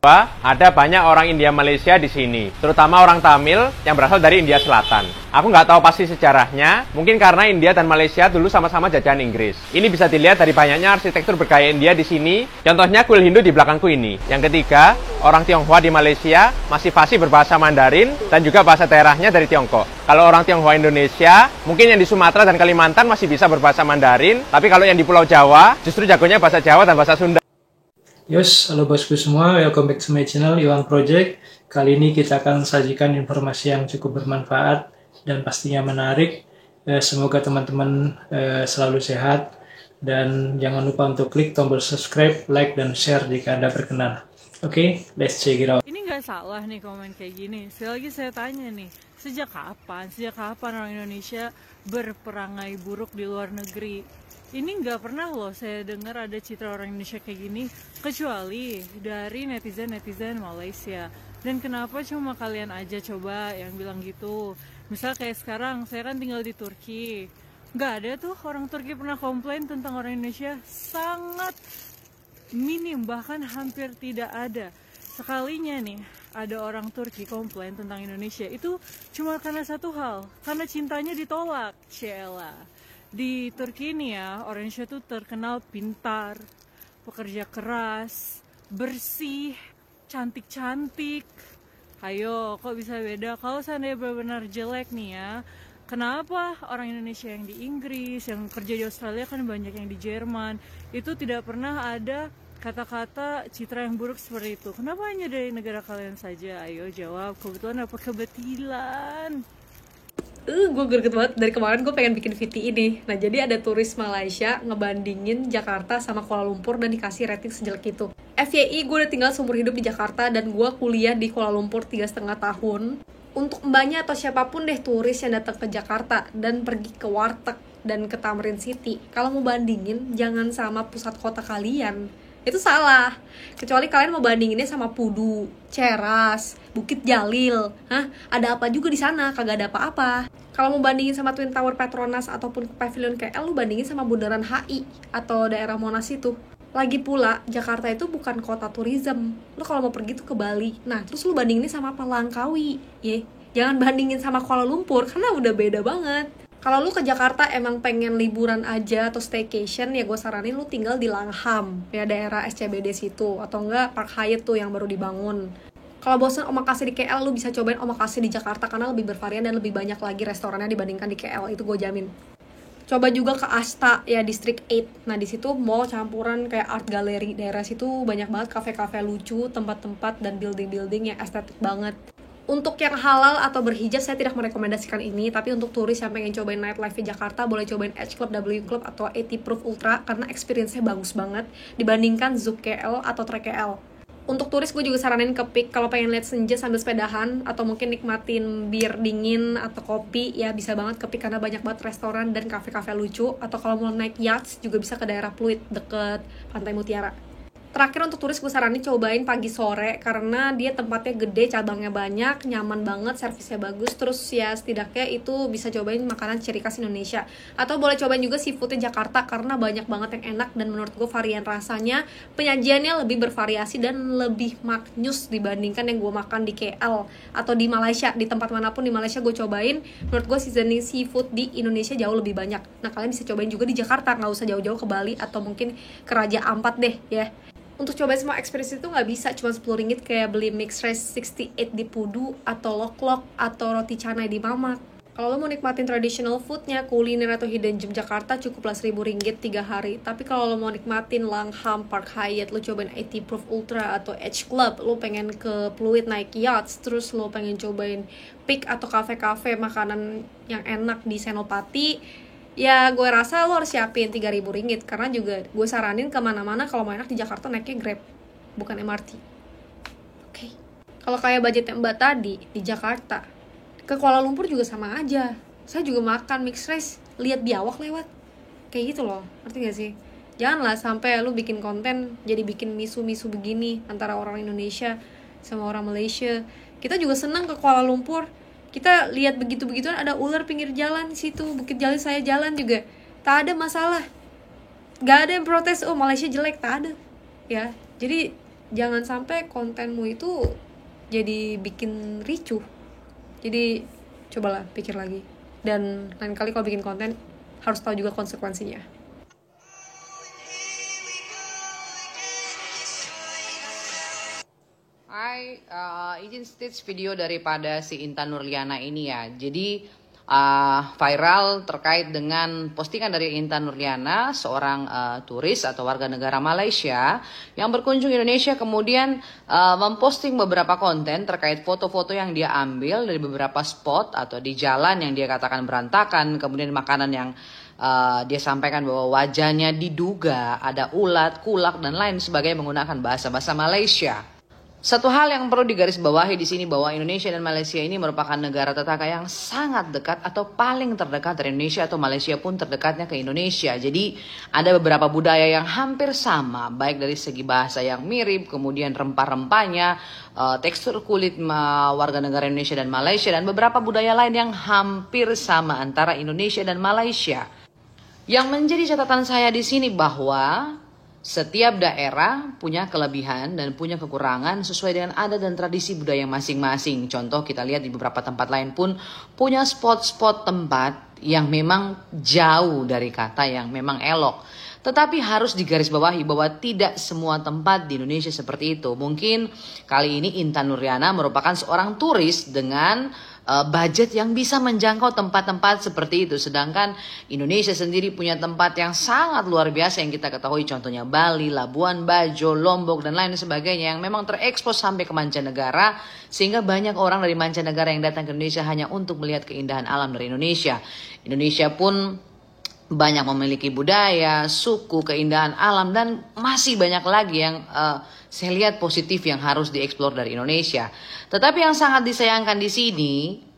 Ada banyak orang India Malaysia di sini, terutama orang Tamil yang berasal dari India Selatan. Aku nggak tahu pasti sejarahnya, mungkin karena India dan Malaysia dulu sama-sama jajahan Inggris. Ini bisa dilihat dari banyaknya arsitektur bergaya India di sini, contohnya kuil Hindu di belakangku ini. Yang ketiga, orang Tionghoa di Malaysia masih fasih berbahasa Mandarin dan juga bahasa daerahnya dari Tiongkok. Kalau orang Tionghoa Indonesia, mungkin yang di Sumatera dan Kalimantan masih bisa berbahasa Mandarin, tapi kalau yang di Pulau Jawa, justru jagonya bahasa Jawa dan bahasa Sunda. Yos, halo bosku semua, welcome back to my channel Iwan Project. Kali ini kita akan sajikan informasi yang cukup bermanfaat dan pastinya menarik. Semoga teman-teman selalu sehat dan jangan lupa untuk klik tombol subscribe, like, dan share jika Anda berkenan. Oke, let's check it out. Ini nggak salah nih komen kayak gini. Sekali lagi saya tanya nih, sejak kapan orang Indonesia berperangai buruk di luar negeri? Ini nggak pernah loh saya dengar ada citra orang Indonesia kayak gini, kecuali dari netizen Malaysia. Dan kenapa cuma kalian aja coba yang bilang gitu? Misal kayak sekarang, saya kan tinggal di Turki. Nggak ada tuh orang Turki pernah komplain tentang orang Indonesia. Sangat minim, bahkan hampir tidak ada. Sekalinya nih, ada orang Turki komplain tentang Indonesia, itu cuma karena satu hal, karena cintanya ditolak. Ciela. Di Turki ini ya, orang Indonesia tuh terkenal pintar, pekerja keras, bersih, cantik-cantik. Ayo, kok bisa beda? Kalau seandainya benar-benar jelek nih ya, kenapa orang Indonesia yang di Inggris, yang kerja di Australia, kan banyak yang di Jerman, itu tidak pernah ada kata-kata citra yang buruk seperti itu? Kenapa hanya dari negara kalian saja? Ayo jawab, kebetulan apa kebetulan? Gue greget banget, dari kemarin gue pengen bikin VT ini. Nah, jadi ada turis Malaysia ngebandingin Jakarta sama Kuala Lumpur dan dikasih rating sejelek itu. FYI, gue udah tinggal seumur hidup di Jakarta dan gue kuliah di Kuala Lumpur 3,5 tahun. Untuk mbaknya atau siapapun deh turis yang datang ke Jakarta dan pergi ke Warteg dan ke Tamrin City, kalau mau bandingin, jangan sama pusat kota kalian. Itu salah. Kecuali kalian mau bandinginnya sama Pudu, Ceras, Bukit Jalil. Hah? Ada apa juga di sana? Kagak ada apa-apa. Kalau mau bandingin sama Twin Tower Petronas ataupun Pavilion KL, lu bandingin sama Bundaran HI atau daerah Monas itu. Lagi pula, Jakarta itu bukan kota tourism. Lu kalau mau pergi tuh ke Bali. Nah, terus lu bandinginnya sama apa? Langkawi. Jangan bandingin sama Kuala Lumpur karena udah beda banget. Kalau lu ke Jakarta emang pengen liburan aja atau staycation, ya gue saranin lu tinggal di Langham, ya daerah SCBD situ, atau enggak Park Hyatt tuh yang baru dibangun. Kalau bosan omakase di KL, lu bisa cobain omakase di Jakarta karena lebih bervarian dan lebih banyak lagi restorannya dibandingkan di KL, itu gue jamin. Coba juga ke Asta, ya District 8. Nah, di situ mall campuran kayak art gallery. Daerah situ banyak banget kafe-kafe lucu, tempat-tempat dan building-building yang estetik banget. Untuk yang halal atau berhijab, saya tidak merekomendasikan ini. Tapi untuk turis yang pengen cobain nightlife di Jakarta, boleh cobain H Club, W Club, atau 80 Proof Ultra karena experience-nya bagus banget dibandingkan Zouk KL atau Trek KL. Untuk turis, gue juga saranin ke Peak kalau pengen lihat senja sambil sepedahan atau mungkin nikmatin bir dingin atau kopi, ya bisa banget ke Peak karena banyak banget restoran dan kafe-kafe lucu. Atau kalau mau naik yachts juga bisa ke daerah Pluit deket Pantai Mutiara. Terakhir untuk turis gue saranin cobain pagi sore karena dia tempatnya gede, cabangnya banyak, nyaman banget, servisnya bagus. Terus ya setidaknya itu bisa cobain makanan ciri khas Indonesia. Atau boleh cobain juga seafoodnya Jakarta karena banyak banget yang enak dan menurut gue varian rasanya, penyajiannya lebih bervariasi dan lebih maknyus dibandingkan yang gue makan di KL atau di Malaysia. Di tempat manapun di Malaysia gue cobain, menurut gue seasoning seafood di Indonesia jauh lebih banyak. Nah, kalian bisa cobain juga di Jakarta, nggak usah jauh-jauh ke Bali atau mungkin ke Raja Ampat deh ya. Untuk cobain semua experience itu nggak bisa cuma 10 ringgit kayak beli mixed rice 68 di Pudu atau lok-lok atau roti canai di Mamak. Kalau lo mau nikmatin traditional foodnya, kuliner atau hidden gem Jakarta cukuplah 1.000 ringgit 3 hari. Tapi kalau lo mau nikmatin Langham, Park Hyatt, lo cobain 80 Proof Ultra atau H Club, lo pengen ke Pluit naik yachts, terus lo pengen cobain Peak atau kafe-kafe makanan yang enak di Senopati, ya gue rasa lo harus siapin 3.000 ringgit karena juga gue saranin kemana-mana kalau mau enak di Jakarta naiknya Grab, bukan MRT. Oke. Kalau kayak budgetnya Mbak tadi di Jakarta, ke Kuala Lumpur juga sama aja. Saya juga makan mixed rice, lihat biawak lewat. Kayak gitu loh, ngerti gak sih? Janganlah sampai lu bikin konten jadi bikin misu-misu begini antara orang Indonesia sama orang Malaysia. Kita juga senang ke Kuala Lumpur. Kita lihat begitu-begituan ada ular pinggir jalan di situ, Bukit Jalil saya jalan juga. Tak ada masalah. Gak ada yang protes, oh Malaysia jelek, tak ada. Ya, jadi jangan sampai kontenmu itu jadi bikin ricuh. Jadi cobalah pikir lagi, dan lain kali kalau bikin konten harus tahu juga konsekuensinya. Hai, izin stitch video daripada si Intan Nurliana ini ya. Jadi viral terkait dengan postingan dari Intan Nurliana, seorang turis atau warga negara Malaysia yang berkunjung Indonesia, kemudian memposting beberapa konten terkait foto-foto yang dia ambil dari beberapa spot atau di jalan yang dia katakan berantakan, kemudian makanan yang dia sampaikan bahwa wajahnya diduga ada ulat, kulak dan lain sebagainya menggunakan bahasa-bahasa Malaysia. Satu hal yang perlu digarisbawahi di sini bahwa Indonesia dan Malaysia ini merupakan negara tetangga yang sangat dekat atau paling terdekat dari Indonesia, atau Malaysia pun terdekatnya ke Indonesia. Jadi ada beberapa budaya yang hampir sama, baik dari segi bahasa yang mirip, kemudian rempah-rempahnya, tekstur kulit warga negara Indonesia dan Malaysia, dan beberapa budaya lain yang hampir sama antara Indonesia dan Malaysia. Yang menjadi catatan saya di sini bahwa setiap daerah punya kelebihan dan punya kekurangan sesuai dengan adat dan tradisi budaya masing-masing. Contoh kita lihat di beberapa tempat lain pun punya spot-spot tempat yang memang jauh dari kata yang memang elok. Tetapi harus digarisbawahi bahwa tidak semua tempat di Indonesia seperti itu. Mungkin kali ini Intan Nurliana merupakan seorang turis dengan budget yang bisa menjangkau tempat-tempat seperti itu. Sedangkan Indonesia sendiri punya tempat yang sangat luar biasa yang kita ketahui, contohnya Bali, Labuan Bajo, Lombok dan lain sebagainya yang memang terekspos sampai ke mancanegara, sehingga banyak orang dari mancanegara yang datang ke Indonesia hanya untuk melihat keindahan alam dari Indonesia. Indonesia pun banyak memiliki budaya, suku, keindahan alam, dan masih banyak lagi yang saya lihat positif yang harus dieksplor dari Indonesia. Tetapi yang sangat disayangkan di sini,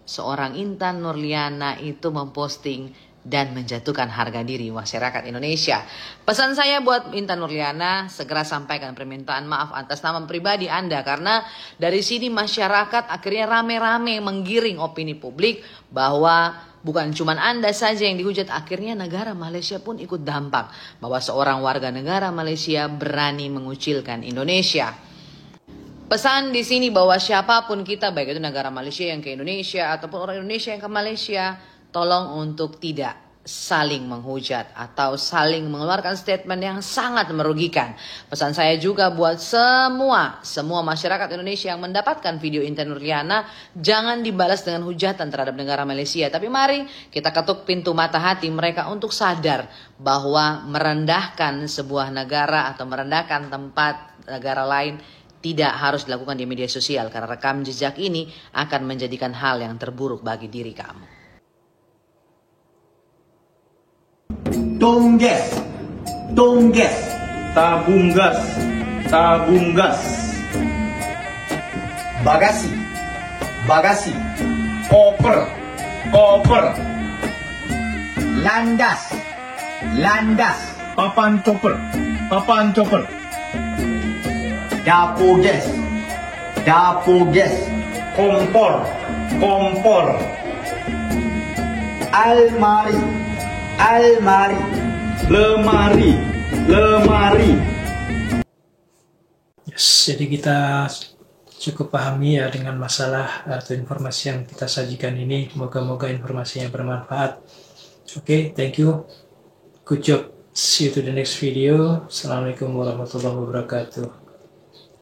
seorang Intan Nurliana itu memposting dan menjatuhkan harga diri masyarakat Indonesia. Pesan saya buat Intan Nurliana, segera sampaikan permintaan maaf atas nama pribadi Anda, karena dari sini masyarakat akhirnya rame-rame menggiring opini publik bahwa bukan cuma Anda saja yang dihujat, akhirnya negara Malaysia pun ikut dampak bahwa seorang warga negara Malaysia berani mengucilkan Indonesia. Pesan di sini bahwa siapapun kita, baik itu negara Malaysia yang ke Indonesia ataupun orang Indonesia yang ke Malaysia, tolong untuk tidak saling menghujat atau saling mengeluarkan statement yang sangat merugikan. Pesan saya juga buat semua masyarakat Indonesia yang mendapatkan video Intan Nurliana, jangan dibalas dengan hujatan terhadap negara Malaysia. Tapi mari kita ketuk pintu mata hati mereka untuk sadar bahwa merendahkan sebuah negara atau merendahkan tempat negara lain tidak harus dilakukan di media sosial, karena rekam jejak ini akan menjadikan hal yang terburuk bagi diri kamu. Tonggas, tonggas, tabung gas, tabung gas. Bagasi, bagasi, koper, koper. Landas, landas, papan chopper, papan chopper. Dapur gas, dapur gas. Kompor, kompor. Almari, almari. Lemari, lemari. Yes, jadi kita cukup pahami ya dengan masalah atau informasi yang kita sajikan ini. Moga-moga informasinya bermanfaat. Oke, thank you. Good job. See you to the next video. Assalamualaikum warahmatullahi wabarakatuh.